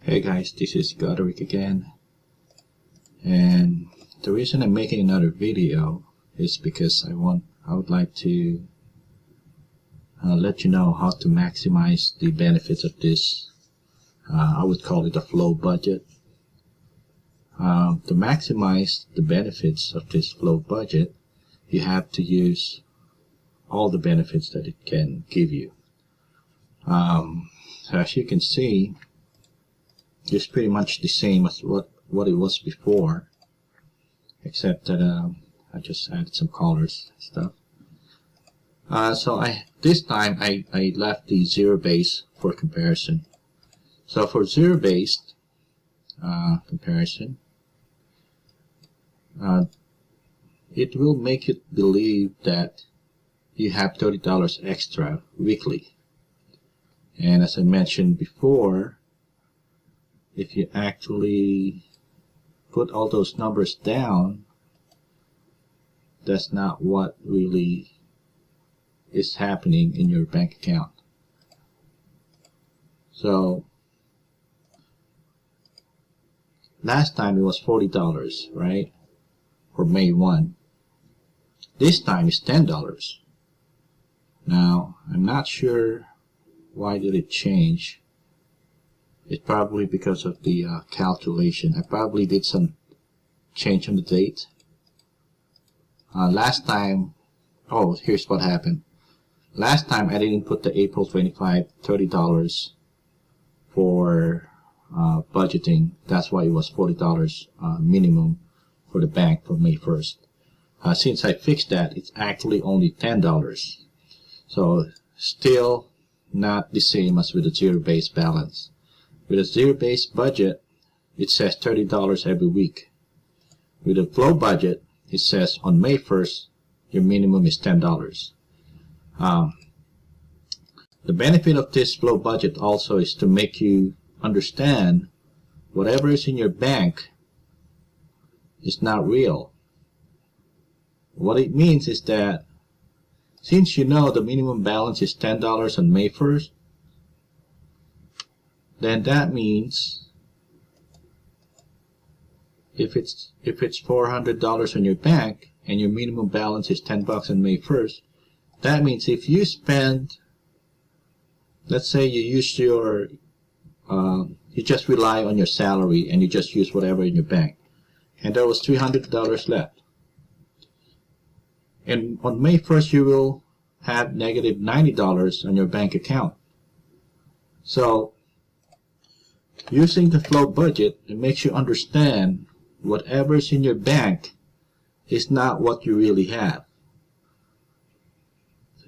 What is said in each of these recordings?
Hey guys, this is Goderick again, and the reason I'm making another video is because I would like to let you know how to maximize the benefits of this. I would call it a flow budget. To maximize the benefits of this flow budget, you have to use all the benefits that it can give you. So as you can see, it's pretty much the same as what it was before, except that I just added some colors and stuff. So this time I left the zero base for comparison. So for zero based comparison, it will make it believe that you have $30 extra weekly. And as I mentioned before, if you actually put all those numbers down, that's not what really is happening in your bank account. So last time it was $40, right? For May 1. This time it's $10. Now, I'm not sure why did it change. It's probably because of the calculation. I probably did some change on the date. Last time, here's what happened. Last time I didn't put the April 25 $30 for budgeting. That's why it was $40 minimum for the bank for May 1st. Since I fixed that, it's actually only $10. So still not the same as with the zero-based balance. With a zero-based budget, it says $30 every week. With a flow budget, it says on May 1st, your minimum is $10. The benefit of this flow budget also is to make you understand whatever is in your bank is not real. What it means is that since you know the minimum balance is $10 on May 1st, then that means if it's $400 on your bank and your minimum balance is $10 on May 1st, that means if you spend, let's say you use your you just rely on your salary and you just use whatever in your bank, and there was $300 left, and on May 1st you will have negative $90 on your bank account. So using the flow budget, it makes you understand whatever's in your bank is not what you really have.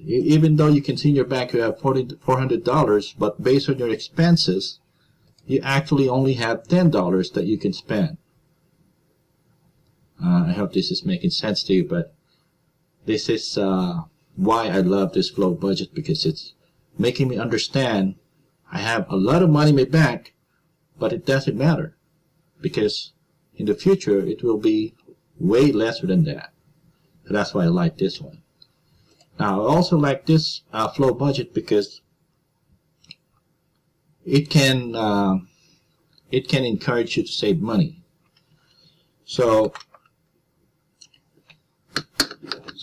Even though you can see in your bank you have $400, but based on your expenses, you actually only have $10 that you can spend. I hope this is making sense to you, but this is why I love this flow budget, because it's making me understand I have a lot of money in my bank, but it doesn't matter, because in the future it will be way lesser than that. So that's why I like this one. Now I also like this flow budget because it can encourage you to save money. So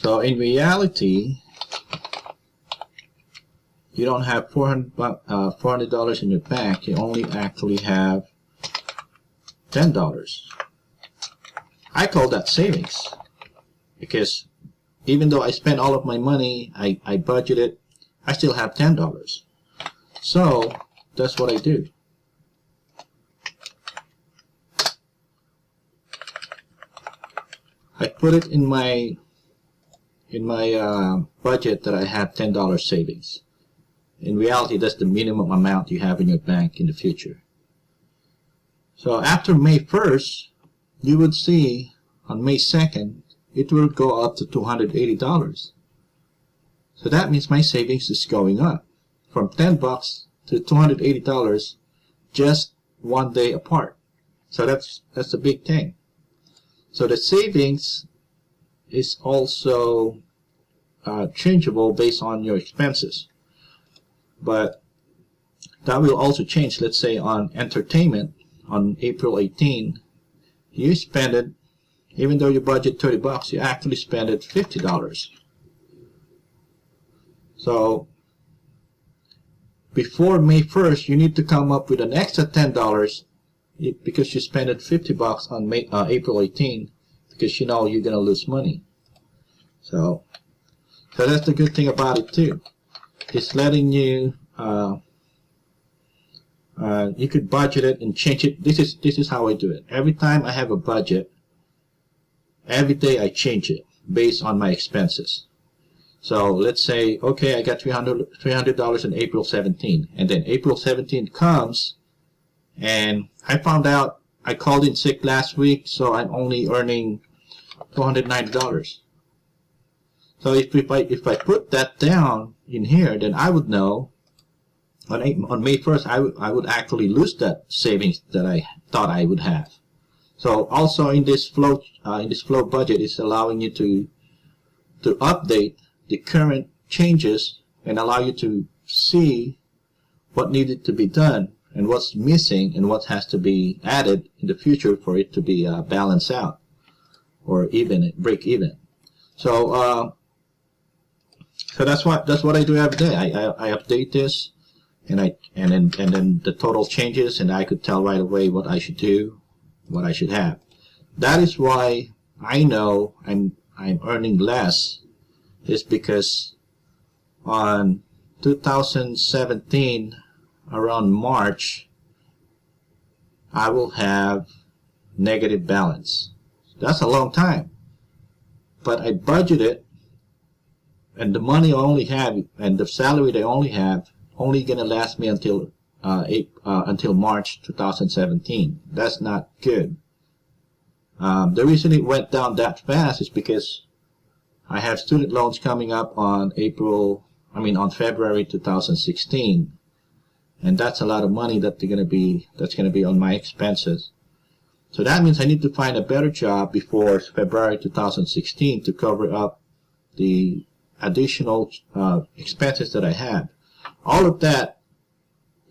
in reality, you don't have $400 in your bank. You only actually have $10. I call that savings, because even though I spend all of my money, I budgeted, I still have $10. So that's what I do. I put it in my budget that I have $10 savings. In reality, that's the minimum amount you have in your bank in the future. So after May 1st, you would see on May 2nd, it will go up to $280. So that means my savings is going up from $10 to $280 just one day apart. So that's a big thing. So the savings is also changeable based on your expenses. But that will also change. Let's say on entertainment on April 18, you spend it, even though you budget $30, you actually spend it $50. So before May 1st, you need to come up with an extra $10 because you spent it $50 on April 18, because you know you're gonna lose money. So that's the good thing about it too. It's letting you you could budget it and change it. This is how I do it. Every time I have a budget, every day I change it based on my expenses. So let's say, okay, I got $300 in April 17, and then April 17 comes, and I found out I called in sick last week, so I'm only earning $290. So if I put that down in here, then I would know on May 1st I would actually lose that savings that I thought I would have. So also in this flow budget, it's allowing you to update the current changes and allow you to see what needed to be done and what's missing and what has to be added in the future for it to be balanced out or break even. So that's what I do every day. I update this, and then the total changes, and I could tell right away what I should do, what I should have. That is why I know I'm earning less, is because on 2017 around March I will have negative balance. That's a long time, but I budgeted, and the money I only have and the salary they only have only gonna last me until March 2017. That's not good. The reason it went down that fast is because I have student loans coming up on February 2016, and that's a lot of money that's gonna be on my expenses. So that means I need to find a better job before February 2016 to cover up the additional expenses that I have. All of that,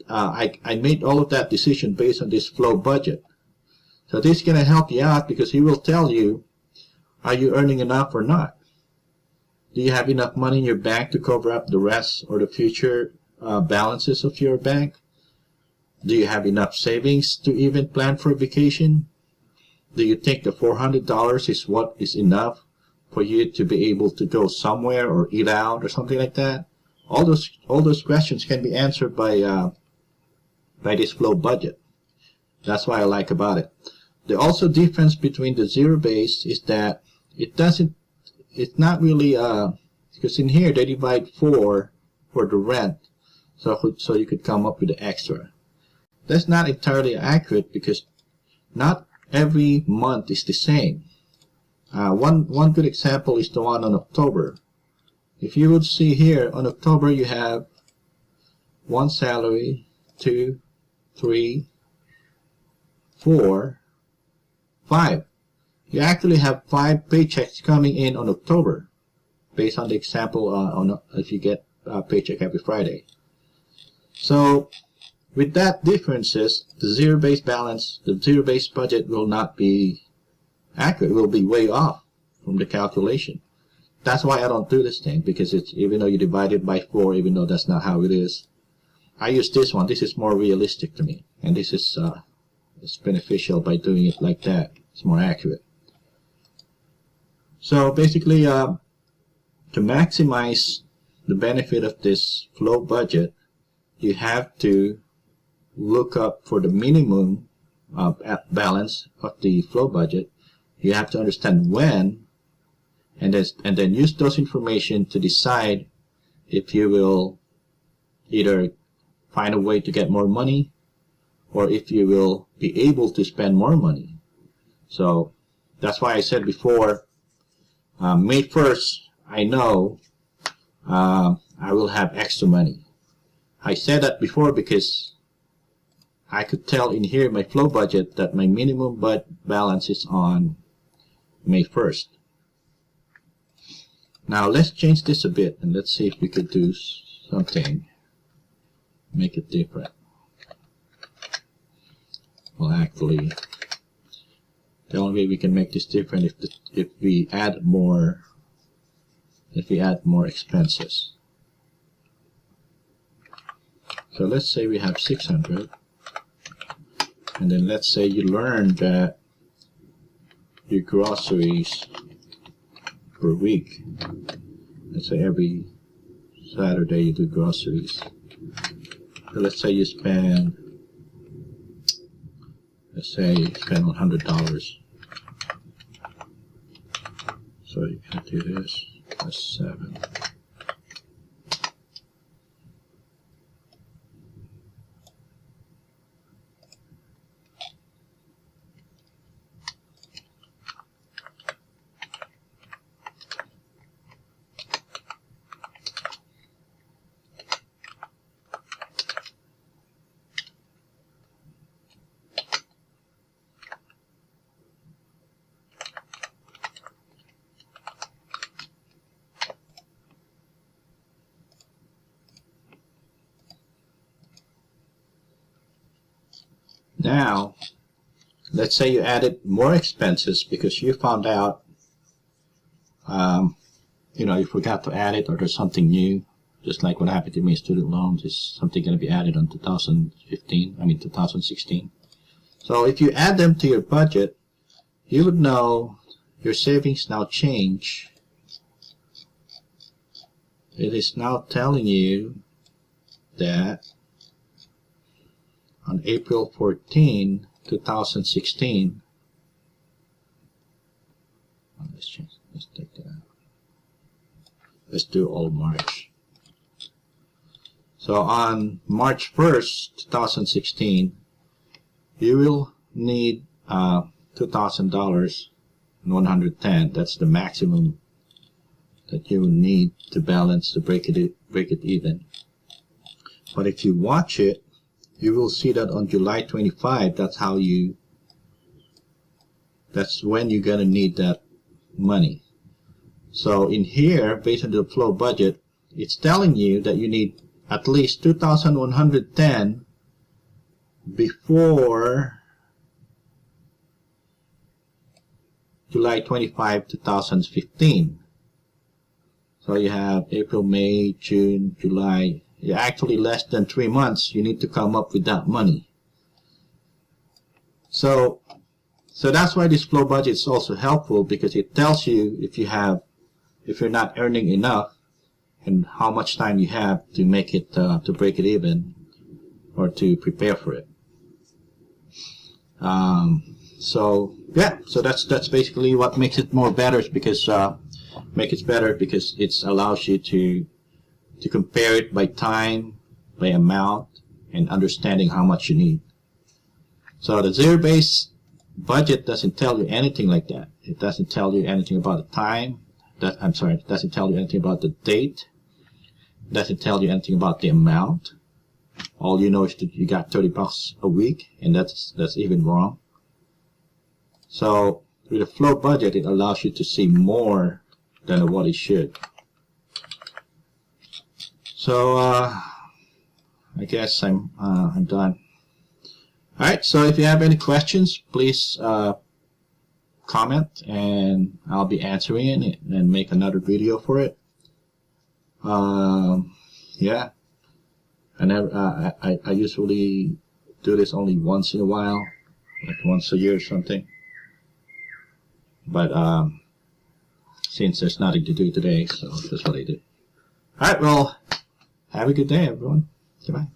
I made all of that decision based on this flow budget. So this is going to help you out, because he will tell you, are you earning enough or not? Do you have enough money in your bank to cover up the rest or the future balances of your bank? Do you have enough savings to even plan for a vacation? Do you think the $400 is what is enough for you to be able to go somewhere or eat out or something like that? All those questions can be answered by this flow budget. That's what I like about it. The also difference between the zero base is that it's not really because in here they divide 4 for the rent, so you could come up with the extra. That's not entirely accurate, because not every month is the same. One good example is the one on October. If you would see here, on October you have 1 salary, 2, 3, 4, 5. You actually have 5 paychecks coming in on October, based on the example if you get a paycheck every Friday. So with that differences, the zero-based balance, the zero-based budget will not be accurate. It will be way off from the calculation. That's why I don't do this thing, because it's, even though you divide it by 4, even though that's not how it is, I use this one. This is more realistic to me, and this is it's beneficial by doing it like that. It's more accurate. So basically, to maximize the benefit of this flow budget, you have to look up for the minimum balance of the flow budget. You have to understand when, and then use those information to decide if you will either find a way to get more money, or if you will be able to spend more money. So that's why I said before, May 1st, I know I will have extra money. I said that before because I could tell in here my flow budget that my minimum balance is on May 1st. Now let's change this a bit, and let's see if we could do something, make it different. Well, actually, the only way we can make this different if we add more expenses. So let's say we have 600, and then let's say you learned that your groceries per week. Let's say every Saturday you do groceries. So let's say you spend, $100. So you can do this. That's 7. Now, let's say you added more expenses because you found out, you forgot to add it, or there's something new, just like what happened to me in student loans. Is something going to be added on 2016. So if you add them to your budget, you would know your savings now change. It is now telling you that on April 14, 2016, let's take that out. Let's do all March. So on March 1st, 2016, you will need $2,000 and 110. That's the maximum that you will need to balance, to break it even. But if you watch it, you will see that on July 25, that's when you're going to need that money. So in here, based on the flow budget, it's telling you that you need at least 2,110 before July 25, 2015. So you have April, May, June, July. You're actually less than 3 months. You need to come up with that money. So that's why this flow budget is also helpful, because it tells you if you're not earning enough and how much time you have to make it to break it even or to prepare for it. So that's basically what makes it more better, because it allows you to compare it by time, by amount, and understanding how much you need. So the zero-based budget doesn't tell you anything like that. It doesn't tell you anything about the time. It doesn't tell you anything about the date. It doesn't tell you anything about the amount. All you know is that you got $30 a week, and that's even wrong. So with a flow budget, it allows you to see more than what it should. So I guess I'm done. Alright, so if you have any questions, please comment, and I'll be answering it and make another video for it. Yeah, I usually do this only once in a while, like once a year or something. But since there's nothing to do today, so that's what I do. Alright, well, have a good day, everyone. Goodbye.